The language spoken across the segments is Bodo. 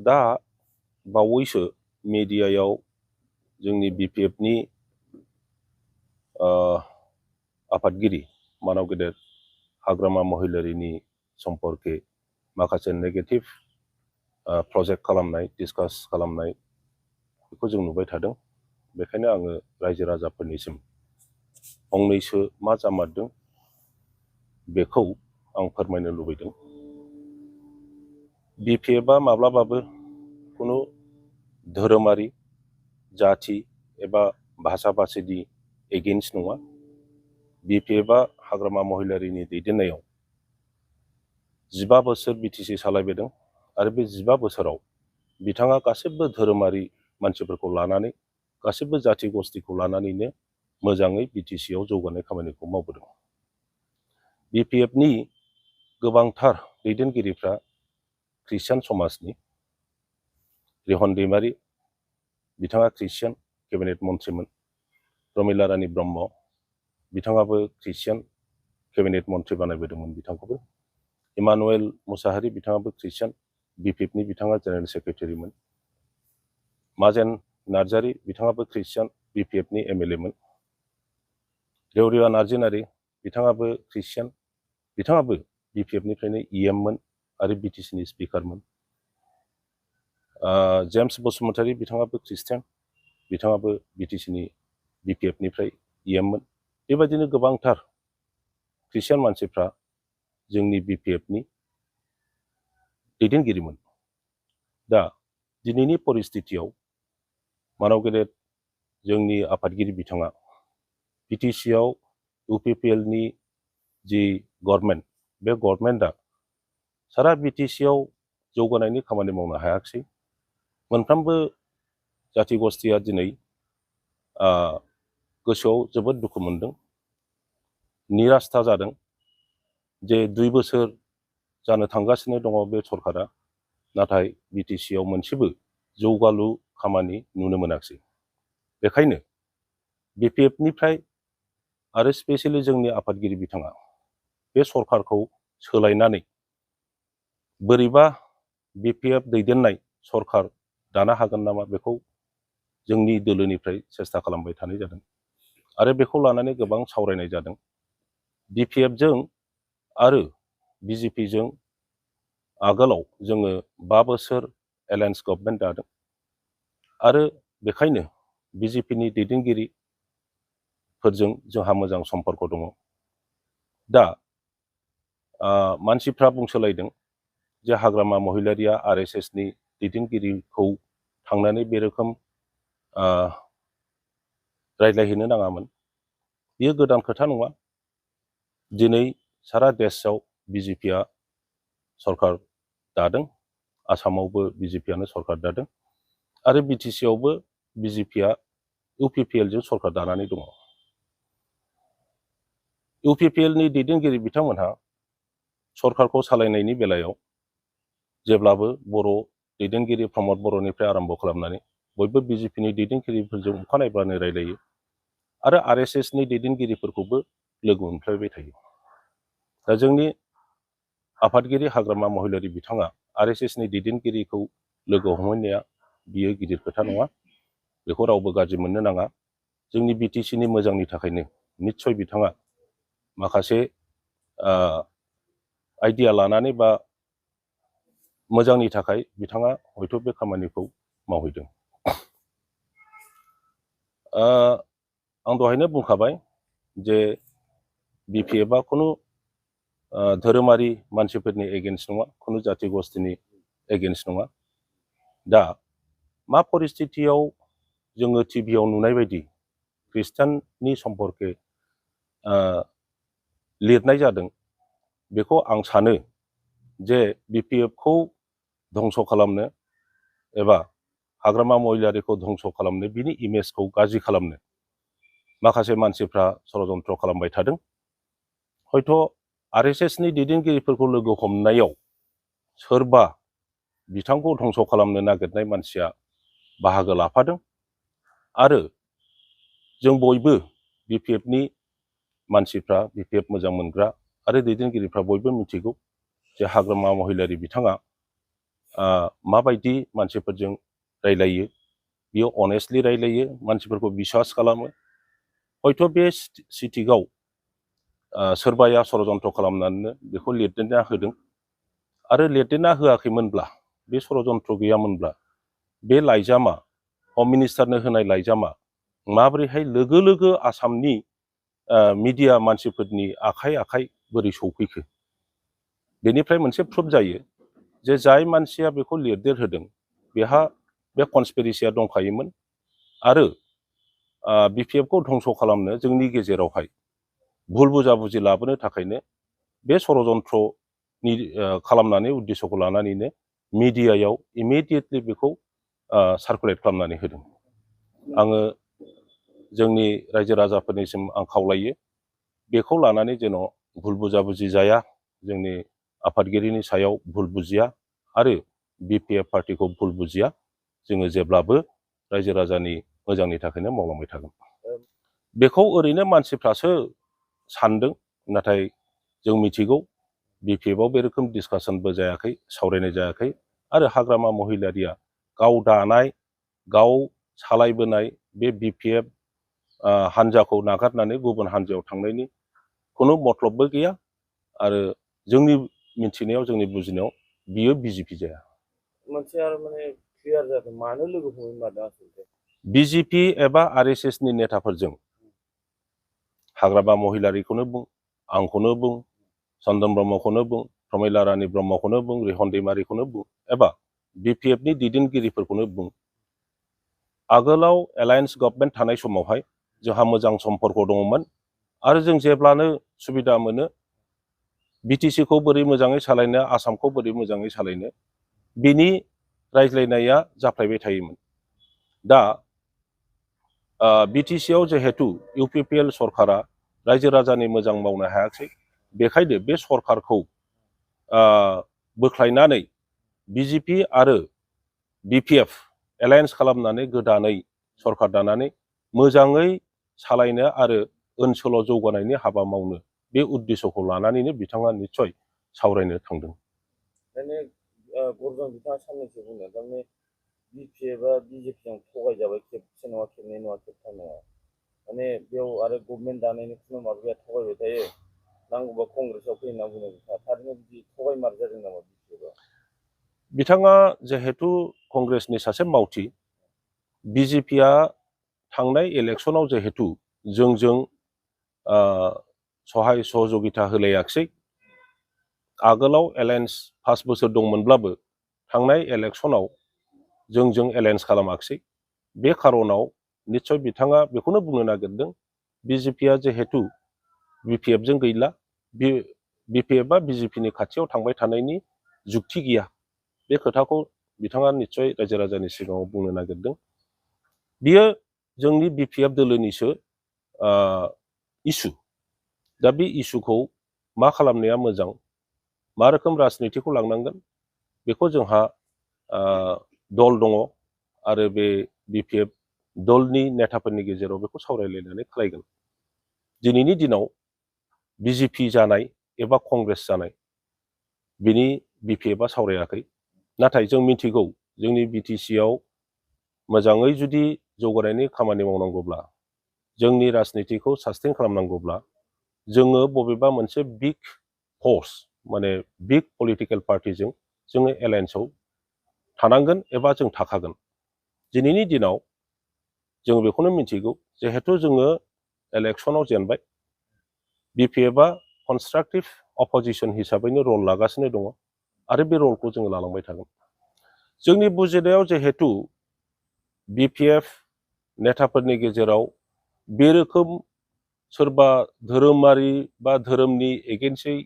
दा बावैसो मिडियायाव जोंनि BPFनि आफादगिरि मानाव गेदेर हाग्रामा महिलारिनि सम्पर्के माखासे नेगेटिभ प्रजेक्ट खालामनाय डिसकास खालामनाय बेखौ जों नुबाय थादों। बेखायनो आङो रायजो राजाफोरनिसिम फंनैसो मा जामारदों बेखौ आं फोरमायनो लुबैदों। BPFआ माब्लाबाबो खुनु धोरोमारि जाथि एबा भाषा भाषिनि एगेन्स्ट नङा। BPFआ हाग्रामा महिलारिनि दैदेननायाव 15 बोसोर BTC सालायबोदों आरो बे 15 बोसोराव बिथाङा गासिबो धोरोमारि मानसिफोरखौ लानानै गासिबो जाथि गस्थिखौ लानानैनो मोजाङै BTCआव जौगानाय खामानिखौ मावबोदों। BPFनि गोबांथार दैदेनगिरिफ्रा ख्रिस्टियान समाजनि। रिहन दैमारि बिथाङा ख्रिस्टियान केबिनेट मन्थ्रिमोन। प्रमिला रानी ब्रह्म बिथाङाबो ख्रिस्टियान केबिनेट मन्थ्रि बानायबोदोंमोन बिथांखौबो। इमानुएल मुसाहारि बिथाङाबो ख्रिस्टियान BPFनि बिथाङा जेनेरेल सेक्रेटारिमोन। माजेन नार्जारी बिथाङाबो ख्रिस्टियान BPFनि MLA मोन। रेवरिया नार्जिनारी बिथाङाबो ख्रिस्टियान बिथाङाबो BPFनिफ्रायनो EM मोन आरो BTCनि स्पिकारमोन। जेम्स बसुमतारी बिथाङाबो ख्रिस्टियान बिथाङाबो BTCनि BPFनिफ्राय EM मोन। बेबायदिनो गोबांथार ख्रिस्टियान मानसिफ्रा जोंनि BPFनि दैदेनगिरिमोन। दा दिनैनि परिस्थितियाव मानाव गेदेर जोंनि आफादगिरि बिथाङा BTCआव UPPLनि जि गभर्नमेन्ट बे गभर्नमेन्टआ सारा BTCआव जौगानायनि खामानि मावनो हायाखिसै। मोनफ्रोमबो जाथि गस्थिया दिनै गोसोआव जोबोद दुखु मोनदों, निरास्था जादों जे 2 बोसोर जानो थांगासिनो दङ बे सरकारा, नाथाय BTCआव मोनसेबो जौगालु खामानि नुनो मोनाखिसै। बेखायनो BPFनिफ्राय आरो स्पेसियेलि जोंनि आफादगिरि बिथाङा बे सरकारखौ सोलायनानै बोरैबा BPF दैदेननाय सरकार दानो हागोन नामा बेखौ जोंनि दोलोनिफ्राय सेस्था खालामबाय थानाय जादों आरो बेखौ लानानै गोबां सावरायनाय जादों। BPFजों आरो BJPजों आगोलाव जोङो 5 बोसोर एलायन्स गभर्नमेन्ट दादों आरो बेखायनो BJPनि दैदेनगिरिफोरजों जोंहा मोजां सम्पर्क दङ। दा मानसिफ्रा बुंसोलायदों जे हाग्रामा महिलारिया RSSनि दैदेनगिरिखौ थांनानै बे रोखोम रायज्लायहैनो नाङामोन। बेयो गोदान खोथा नङा। दिनै सारा देशआव BJPआ सरकार दादों, आसामावबो BJPआनो सरकार दादों आरो BTCआवबो BJPआ UPPLजों सरकार दानानै दङ। UPPLनि दैदेनगिरि बिथांमोनहा सरकारखौ सालायनायनि बेलायाव जेब्लाबो बर' दैदेनगिरि प्रमद बर'निफ्राय आरम्भ खालामनानै बयबो BJPनि दैदेनगिरिफोरजों अखानायब्लानो रायलायो आरो RSSनि दैदेनगिरिफोरखौबो लोगो मोनफ्लायबाय थायो। दा जोंनि आफादगिरि हाग्रामा महिलारि बिथाङा RSSनि दैदेनगिरिखौ लोगो हमहैनाया बियो गिदिर खोथा नङा। बेखौ रावबो गाज्रि मोननो नाङा। जोंनि BTCनि मोजांनि थाखायनो निस्सय बिथाङा माखासे आइडिया लानानै बा मोजांनि थाखाय बिथाङा हयथ' बे खामानिखौ मावहैदों। आं दहायनो बुंखाबाय जे BPFआ खुनु धोरोमारि मानसिफोरनि एगेन्स्ट नङा, खुनु जाथि गस्थिनि एगेन्स्ट नङा। दा मा परिस्थितियाव जोङो टिभियाव नुनाय बायदि ख्रिस्टाननि सम्पर्के लिरनाय जादों बेखौ आं सानो जे BPFखौ धंस' खालामनो एबा हाग्रामा महिलारिखौ धंस' खालामनो, बिनि इमेजखौ गाज्रि खालामनो माखासे मानसिफ्रा षड़यन्त्र खालामबाय थादों। हयथ' RSSनि दैदेनगिरिफोरखौ लोगो हमनायाव सोरबा बिथांखौ धंस' खालामनो नागिरनाय मानसिया बाहागो लाफादों आरो जों बयबो BPFनि मानसिफ्रा, BPF मोजां मोनग्रा आरो दैदेनगिरिफ्रा बयबो मिथिगौ जे हाग्रामा महिलारि बिथाङा माबायदि मानसिफोरजों रायलायो, बियो अनेस्टलि रायलायो, मानसिफोरखौ बिश्वास खालामो। हयथ' बे सिटिआव सोरबाया षड़यन्त्र खालामनानै बेखौ लिरदेरना होदों आरो लिरदेरना होआखैमोनब्ला, बे षड़यन्त्र गैयामोनब्ला बे लाइजामा, हम मिनिस्टारनो होनाय लाइजामा माबोरैहाय लोगो लोगो आसामनि मिडिया मानसिफोरनि आखाइ आखाइ बोरै सौफैखो? बेनिफ्राय मोनसे प्रुफ जायो जे जाय मानसिया बेखौ लिरदेरहोदों बेहा बे कनस्पिरेसिया दंखायोमोन आरो बिपिएफखौ धंस खालामनो जोंनि गेजेरावहाय भुल बुजाबुजि लाबोनो थाखायनो बे षड़यन्त्रनि खालामनानै उद्देश्यखौ लानानैनो मिडियायाव इमिडियेटलि बेखौ सार्कुलेट खालामनानै होदों। आङो जोंनि रायजो राजाफोरनिसिम आं खावलायो बेखौ लानानै जेन' भुल बुजाबुजि जाया, जोंनि आफादगिरिनि सायाव भुल बुजिया आरो बिपिएफ पार्टिखौ भुल बुजिया। जोङो जेब्लाबो रायजो राजानि मोजांनि थाखायनो मावलांबाय थागोन। बेखौ ओरैनो मानसिफ्रासो सानदों, नाथाय जों मिथिगौ बिपिएफआव बे रोखोम डिसकासनबो जायाखै, सावरायनाय जायाखै आरो हाग्रामा महिलारिया गाव दानाय, गाव सालायबोनाय बे बिपिएफ हान्जाखौ नागारनानै गुबुन हान्जायाव थांनायनि खुनु मतलबबो गैया आरो जोंनि मिथिनायाव, जोंनि बुजिनायाव बियो बिजेपि जाया। मोनसे आरो माने क्लियार जादों, मानो लोगो हमनो मारदों आसलते बिजेपि एबा आरएसएसनि नेताफोरजों हाग्रामा महिलारिखौनो बुं, आंखौनो बुं, चन्दन ब्रह्मखौनो बुं, प्रमिला रानी ब्रह्मखौनो बुं, रिहन दैमारिखौनो बुं एबा बिपिएफनि दैदेनगिरिफोरखौनो बुं, आगोलाव एलायन्स गभर्नमेन्ट थानाय समावहाय जोंहा मोजां सम्पर्क दङमोन आरो जों जेब्लानो सुबिदा मोनो बिटिसिखौ बोरै मोजाङै सालायनो, आसामखौ बोरै मोजाङै सालायनो बिनि रायज्लायनाया जाफ्लायबाय थायोमोन। दा बिटिसिआव जिहेतु इउपिपिएल सरकारा रायजो राजानि मोजां मावनो हायाखै, बेखायनो बे सरकारखौ बोख्लायनानै बिजेपि आरो बिपिएफ एलायन्स खालामनानै गोदानै सरकार दानानै मोजाङै सालायनो आरो ओनसोलाव जौगानायनि हाबा मावनो बे उद्देश्यखौ लानानैनो बिथाङा निस्सय सावरायनो थांदों। माने गरजन बिथाङा साननैसो बुंदों, थारमाने बिपिएफआ बिजेपिजों थगायजाबाय, खेबसे नङा खेबनै नङा खेबथाम नङा, माने बेयाव आरो गभर्नमेन्ट दानायनि खुनु माबाया थगायबाय थायो, नांगौबा कंग्रेसआव फैयो होनना बुंदों बिथाङा। थारैनो बिदि थगायमार जादों नामा बिपिएफआ? बिथाङा जिहेतु कंग्रेसनि सासे मावथि, बिजेपिआ थांनाय इलेक्सनाव जिहेतु जोंजों सहाय सहযোगिता होलायाखिसै, आगोलाव एलायन्स 5 बोसोर दंमोनब्लाबो थांनाय इलेक्सनाव जोंजों एलायन्स खालामाखिसै। बे खारनाव निस्सय बिथाङा बेखौनो बुंनो नागिरदों, बिजेपिआ जिहेतु बिपिएफजों गैला, बिपिएफआ बिजेपिनि खाथियाव थांबाय थानायनि जुक्ति गैया। बे खोथाखौ बिथाङा निस्सय रायजो राजानि सिगाङाव बुंनो नागिरदों। बियो जोंनि बिपिएफ दोलोनिसो इसु। दा बे इसुखौ मा खालामनाया मोजां, मा रोखोम राजनितिखौ लांनांगोन, बेखौ जोंहा दल दङ आरो बे बिपिएफ दलनि नेताफोरनि गेजेराव बेखौ सावरायलायनानै खालायगोन। दिनैनि दिनाव बिजेपि जानाय एबा कंग्रेस जानाय बिनि बिपिएफआ सावरायाखै, नाथाय जों मिथिगौ जोंनि बिटिसिआव मोजाङै जुदि जौगानायनि खामानि मावनांगौब्ला, जोंनि राजनितिखौ सास्टेन खालामनांगौब्ला जोङो बबेबा मोनसे बिग फर्स, माने बिग पलिटिकेल पार्टिजों जोङो एलायन्सआव थानांगोन एबा जों थाखागोन। दिनैनि दिनाव जों बेखौनो मिथिगौ, जिहेतु जोङो इलेक्सनाव जेनबाय, बिपिएफआ कनस्ट्राक्टिभ अपोजिशन हिसाबैनो रल लागासिनो दङ आरो बे रलखौ जोङो लालांबाय थागोन। जोंनि बुजिनायाव जिहेतु बिपिएफ नेताफोरनि गेजेराव बे रोखोम सोरबा धोरोमारि बा धोरोमनि एगेन्स्टै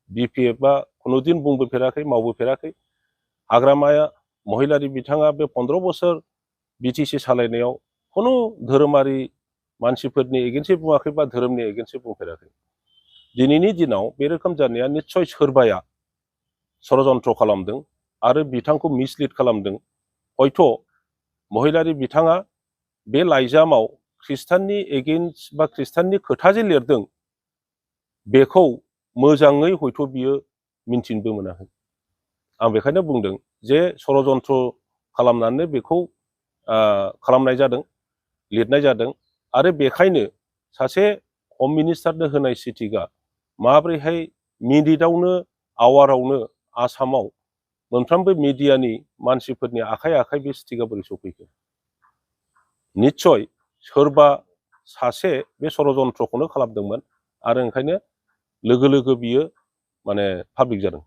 बिपिएफआ खुनुदिन बुंबोफेराखै, मावबोफेराखै। हाग्रामाया महिलारि बिथाङा बे 15 बोसोर बिटिसि सालायनायाव खुनु धोरोमारि मानसिफोरनि एगेन्स्टै बुङाखै बा धोरोमनि एगेन्स्टै बुंफेराखै। दिनैनि दिनाव बे रोखोम जानाया निस्सय सोरबाया षड़यन्त्र खालामदों आरो बिथांखौ मिसलिड खालामदों। हयथ' महिलारि बिथाङा बे लाइजामाव ख्रिस्टाननि एगेन्स्ट बा ख्रिस्टाननि खोथा जे लिरदों बेखौ मोजाङै हयथ' बियो मिन्थिनोबो मोनाखै आं बेखायनो बुंदों जे षड़यन्त्र खालामनानै बेखौ खालामनाय जादों, लिरनाय जादों। आरो बेखायनो सासे हम मिनिस्टारनो होनाय सिटिकआ माब्रैहाय मिनिटआवनो आवारावनो आसामाव मोनफ्रोमबो मिडियानि मानसिफोरनि आखाइ आखाइ बे सिटिकआ बोरै सफैखो? निस्सय सोरबा सासे बे षड़यन्त्रखौनो खालामदोंमोन आरो ओंखायनो लोगो लोगो बियो माने पाब्लिक जादों।